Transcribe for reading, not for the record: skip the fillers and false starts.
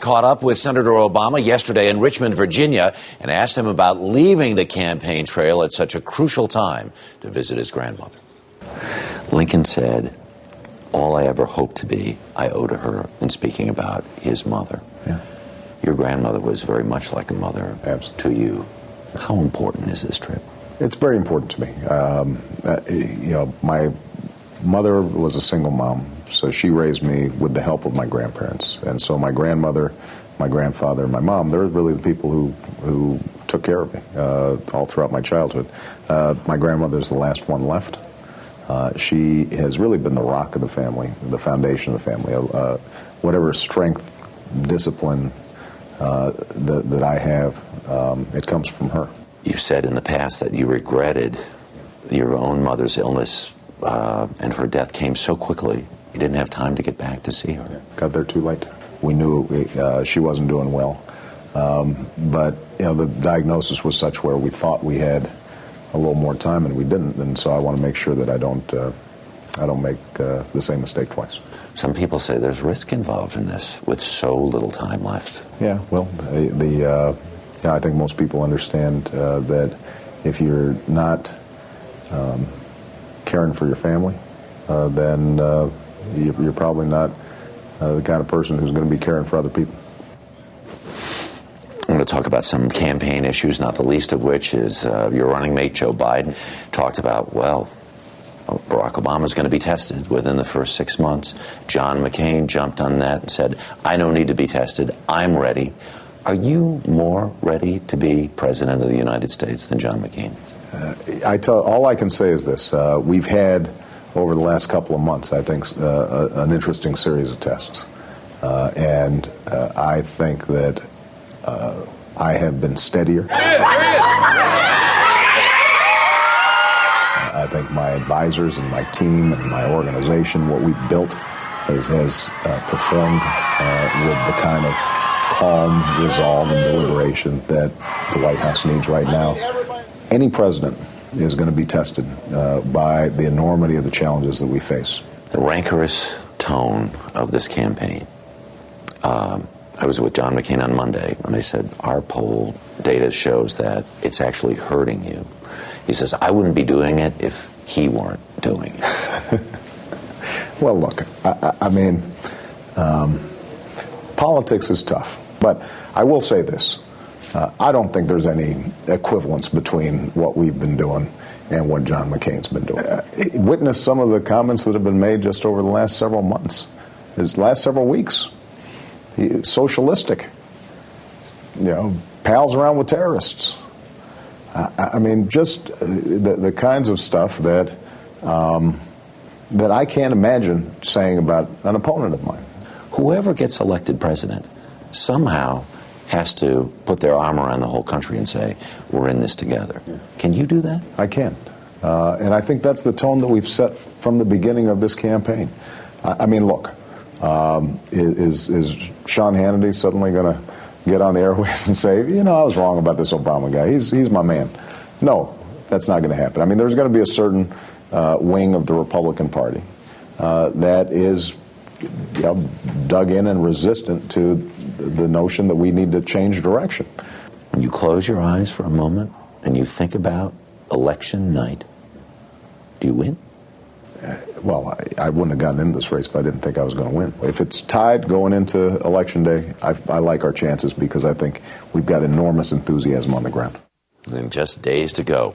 Caught up with Senator Obama yesterday in Richmond, Virginia, and asked him about leaving the campaign trail at such a crucial time to visit his grandmother. Lincoln said, all I ever hoped to be, I owe to her, in speaking about his mother. Yeah. Your grandmother was very much like a mother to you. How important is this trip? It's very important to me. My mother was a single mom, so she raised me with the help of my grandparents. And so my grandmother, my grandfather, and my mom, they're really the people who took care of me all throughout my childhood. My grandmother's the last one left. She has really been the rock of the family, the foundation of the family. Whatever strength, discipline that I have, it comes from her. You said in the past that you regretted your own mother's illness, and her death came so quickly, you didn't have time to get back to see her. Yeah, got there too late. We knew she wasn't doing well, but the diagnosis was such where we thought we had a little more time, and we didn't. And so I want to make sure that I don't make the same mistake twice. Some people say there's risk involved in this with so little time left. Yeah, well, I think most people understand that if you're not caring for your family, then you're probably not the kind of person who's going to be caring for other people. I'm going to talk about some campaign issues, not the least of which is your running mate, Joe Biden, talked about, Barack Obama's going to be tested within the first 6 months. John McCain jumped on that and said, I don't need to be tested. I'm ready. Are you more ready to be president of the United States than John McCain? All I can say is this. We've had, over the last couple of months, I think, an interesting series of tests. And I think that I have been steadier. I think my advisors and my team and my organization, what we've built, has performed with the kind of calm resolve and deliberation that the White House needs right now. Any president is going to be tested by the enormity of the challenges that we face. The rancorous tone of this campaign. I was with John McCain on Monday, and they said, our poll data shows that it's actually hurting you. He says, I wouldn't be doing it if he weren't doing it. Well, look, I mean, politics is tough. But I will say this. I don't think there's any equivalence between what we've been doing and what John McCain's been doing. Witness some of the comments that have been made just over the last several months, his last several weeks. Socialistic, pals around with terrorists. I mean, just the kinds of stuff that I can't imagine saying about an opponent of mine. Whoever gets elected president somehow has to put their arm around the whole country and say, we're in this together. Yeah. Can you do that? I can. And I think that's the tone that we've set from the beginning of this campaign. I mean, look, is Sean Hannity suddenly going to get on the airwaves and say, I was wrong about this Obama guy. He's my man. No, that's not going to happen. I mean, there's going to be a certain wing of the Republican Party that is dug in and resistant to the notion that we need to change direction. When you close your eyes for a moment and you think about election night, do you win? Well, I wouldn't have gotten into this race if I didn't think I was going to win. If it's tied going into Election Day, I like our chances because I think we've got enormous enthusiasm on the ground. And just days to go.